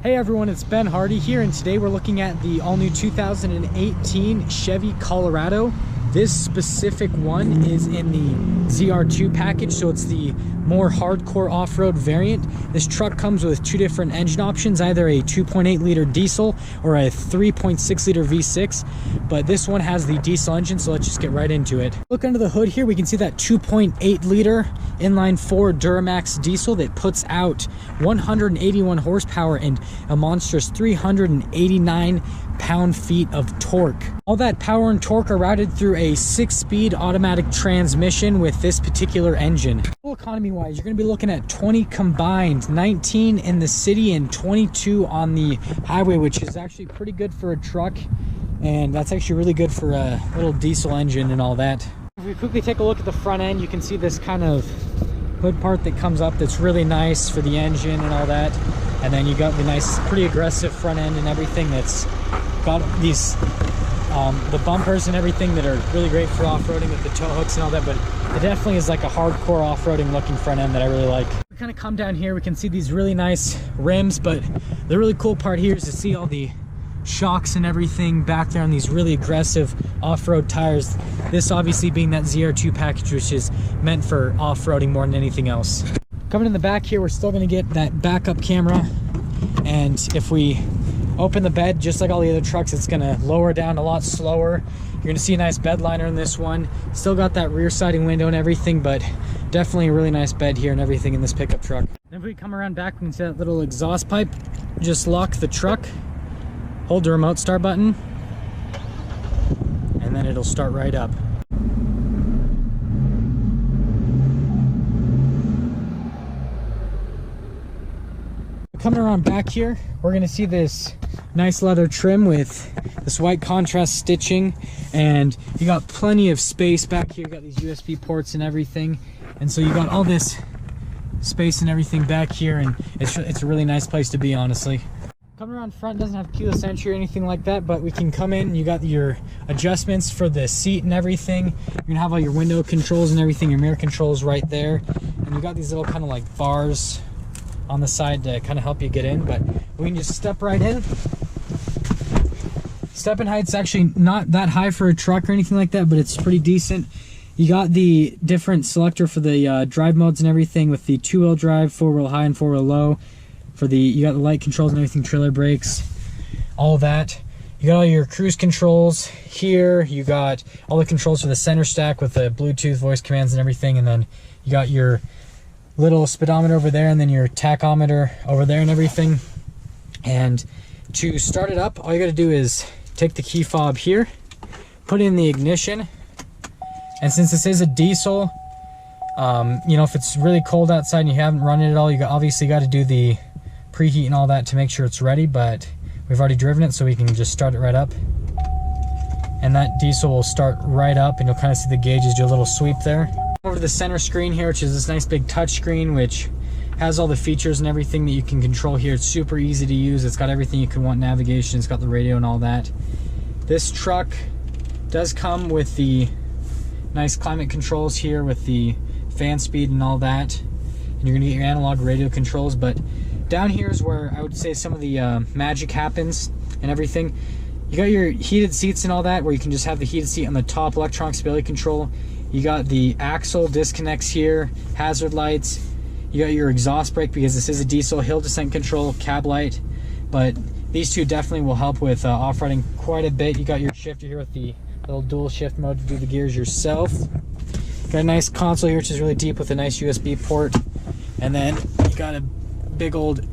Hey everyone, it's Ben Hardy here, and today we're looking at the all-new 2018 Chevy Colorado. This specific one is in the ZR2 package, so it's the more hardcore off-road variant. This truck comes with two different engine options, either a 2.8 liter diesel or a 3.6 liter V6, but this one has the diesel engine, so let's just get right into it. Look under the hood here, we can see that 2.8 liter inline 4 Duramax diesel that puts out 181 horsepower and a monstrous 389 pound-feet of torque. All that power and torque are routed through a 6-speed automatic transmission with this particular engine. Fuel economy wise, you're going to be looking at 20 combined, 19 in the city and 22 on the highway, which is actually pretty good for a truck, and that's actually really good for a little diesel engine and all that. If we quickly take a look at the front end, you can see this kind of hood part that comes up that's really nice for the engine and all that. And then you got the nice, pretty aggressive front end and everything that's got these, the bumpers and everything that are really great for off-roading with the tow hooks and all that, but it definitely is like a hardcore off-roading looking front end that I really like. We kind of come down here, we can see these really nice rims, but the really cool part here is to see all the shocks and everything back there on these really aggressive off-road tires. This obviously being that ZR2 package, which is meant for off-roading more than anything else. Coming in the back here, we're still going to get that backup camera, and if we open the bed just like all the other trucks, it's going to lower down a lot slower. You're going to see a nice bed liner in this one. Still got that rear siding window and everything, but definitely a really nice bed here and everything in this pickup truck. Then if we come around back, we can see that little exhaust pipe. Just lock the truck, hold the remote start button, and then it'll start right up. Coming around back here, we're going to see this nice leather trim with this white contrast stitching, and you got plenty of space back here. You got these USB ports and everything, and so you got all this space and everything back here, and it's a really nice place to be, honestly. Coming around front, doesn't have keyless entry or anything like that, but we can come in. You got your adjustments for the seat and everything. You're gonna have all your window controls and everything, your mirror controls right there, and you got these little kind of like bars on the side to kind of help you get in, but we can just step right in. Step-in height's actually not that high for a truck or anything like that, but it's pretty decent. You got the different selector for the drive modes and everything with the 2-wheel drive, 4-wheel high and 4-wheel low. You got the light controls and everything, trailer brakes, all that. You got all your cruise controls here. You got all the controls for the center stack with the Bluetooth voice commands and everything, and then you got your little speedometer over there, and then your tachometer over there and everything. And to start it up, all you got to do is take the key fob here, put in the ignition, and since this is a diesel, you know, if it's really cold outside and you haven't run it at all, you obviously got to do the preheat and all that to make sure it's ready, but we've already driven it, so we can just start it right up, and that diesel will start right up, and you'll kind of see the gauges do a little sweep there. Over to the center screen here, which is this nice big touch screen, which has all the features and everything that you can control here. It's super easy to use. It's got everything you can want, navigation, it's got the radio and all that. This truck does come with the nice climate controls here with the fan speed and all that, and you're gonna get your analog radio controls, but down here is where I would say some of the magic happens and everything. You got your heated seats and all that, where you can just have the heated seat on the top, electronic stability control. You got the axle disconnects here, hazard lights. You got your exhaust brake, because this is a diesel, hill descent control, cab light. But these two definitely will help with off-roading quite a bit. You got your shifter here with the little dual shift mode to do the gears yourself. Got a nice console here, which is really deep with a nice USB port. And then you got a big old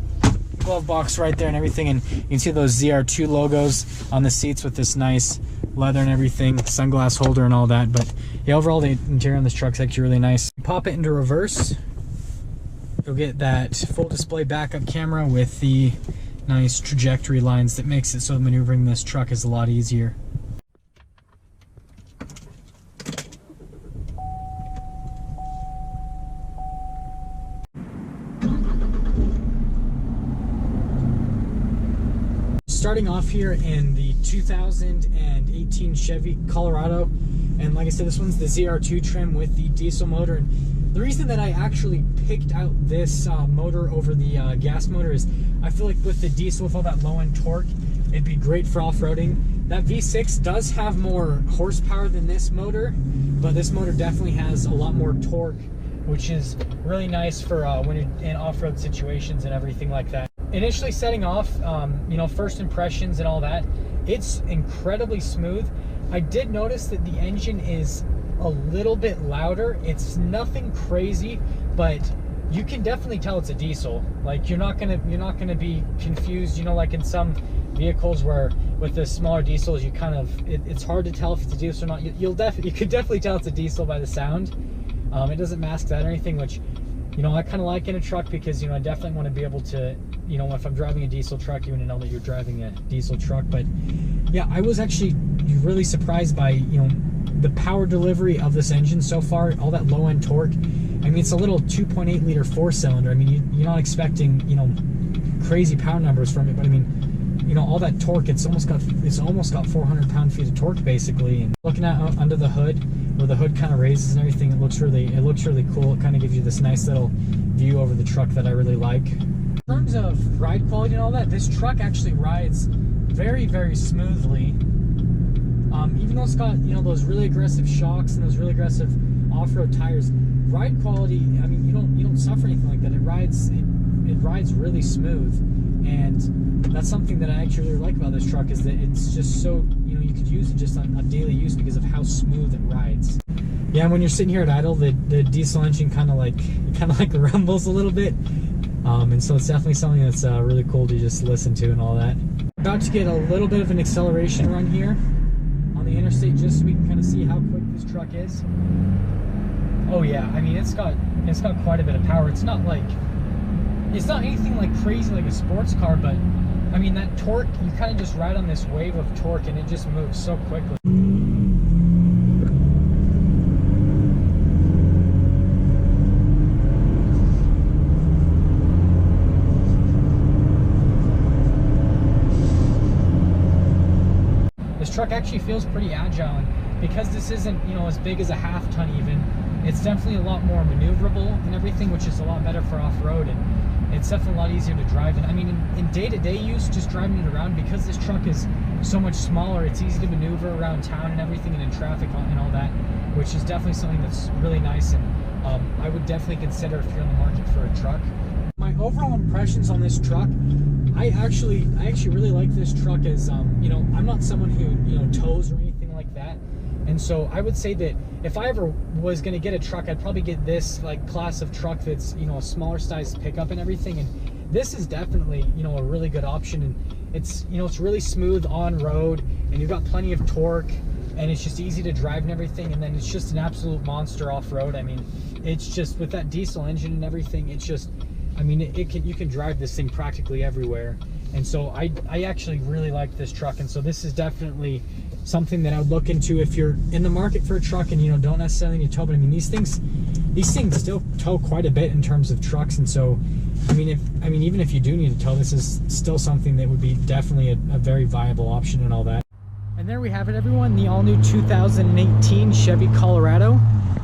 glove box right there and everything, and you can see those ZR2 logos on the seats with this nice leather and everything, sunglass holder and all that. But yeah, overall the interior on this truck's actually really nice. Pop it into reverse, you'll get that full display backup camera with the nice trajectory lines that makes it so maneuvering this truck is a lot easier. Starting off here in the 2018 Chevy Colorado, and like I said, this one's the ZR2 trim with the diesel motor, and The reason that I actually picked out this motor over the gas motor is I feel like with the diesel, with all that low end torque, it'd be great for off-roading. That V6 does have more horsepower than this motor, but this motor definitely has a lot more torque, which is really nice for when you're in off-road situations and everything like that. Initially setting off, you know, first impressions and all that, it's incredibly smooth. I did notice that the engine is a little bit louder. It's nothing crazy, but you can definitely tell it's a diesel. Like you're not gonna be confused, you know, like in some vehicles where with the smaller diesels you kind of it's hard to tell if it's a diesel or not. You could definitely tell it's a diesel by the sound. It doesn't mask that or anything, which, you know, I kind of like in a truck because, you know, I definitely want to be able to, you know, if I'm driving a diesel truck, you want to know that you're driving a diesel truck. But yeah, I was actually really surprised by, you know, the power delivery of this engine so far, all that low end torque. I mean, it's a little 2.8 liter 4-cylinder. I mean, you're not expecting, you know, crazy power numbers from it, but I mean, you know, all that torque, it's almost got 400 pound-feet of torque basically. And looking at under the hood, where the hood kind of raises and everything, it looks really cool. It kind of gives you this nice little view over the truck that I really like. In terms of ride quality and all that, this truck actually rides very, very smoothly. Even though it's got, you know, those really aggressive shocks and those really aggressive off-road tires, ride quality, I mean, you don't suffer anything like that. It rides really smooth, and that's something that I actually really like about this truck, is that it's just so, you know, you could use it just on daily use because of how smooth it rides. Yeah, when you're sitting here at idle, the diesel engine kind of like rumbles a little bit, and so it's definitely something that's really cool to just listen to and all that. About to get a little bit of an acceleration run here on the interstate, just so we can kind of see how quick this truck is. Oh yeah, I mean, it's got quite a bit of power. It's not anything like crazy like a sports car, but I mean, that torque, you kind of just ride on this wave of torque and it just moves so quickly. This truck actually feels pretty agile, and because this isn't, you know, as big as a half ton even, it's definitely a lot more maneuverable and everything, which is a lot better for off-road, and it's definitely a lot easier to drive. And I mean, in day-to-day use, just driving it around, because this truck is so much smaller, it's easy to maneuver around town and everything, and in traffic and all that, which is definitely something that's really nice, and I would definitely consider if you're in the market for a truck. My overall impressions on this truck, I actually really like this truck. As you know, I'm not someone who, you know, tows or anything like that, and so I would say that if I ever was going to get a truck, I'd probably get this like class of truck that's, you know, a smaller size pickup and everything. And this is definitely, you know, a really good option, and it's, you know, it's really smooth on road, and you've got plenty of torque, and it's just easy to drive and everything. And then it's just an absolute monster off road. I mean, it's just with that diesel engine and everything, it's just, I mean, you can drive this thing practically everywhere. And so I actually really like this truck, and so this is definitely something that I would look into if you're in the market for a truck and, you know, don't necessarily need to tow. But I mean, these things still tow quite a bit in terms of trucks, and so I mean, even if you do need to tow, this is still something that would be definitely a very viable option and all that. And there we have it, everyone, the all-new 2018 Chevy Colorado.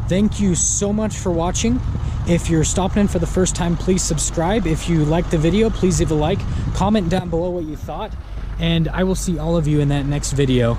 Thank you so much for watching. If you're stopping in for the first time, please subscribe. If you liked the video, please leave a like. Comment down below what you thought, and I will see all of you in that next video.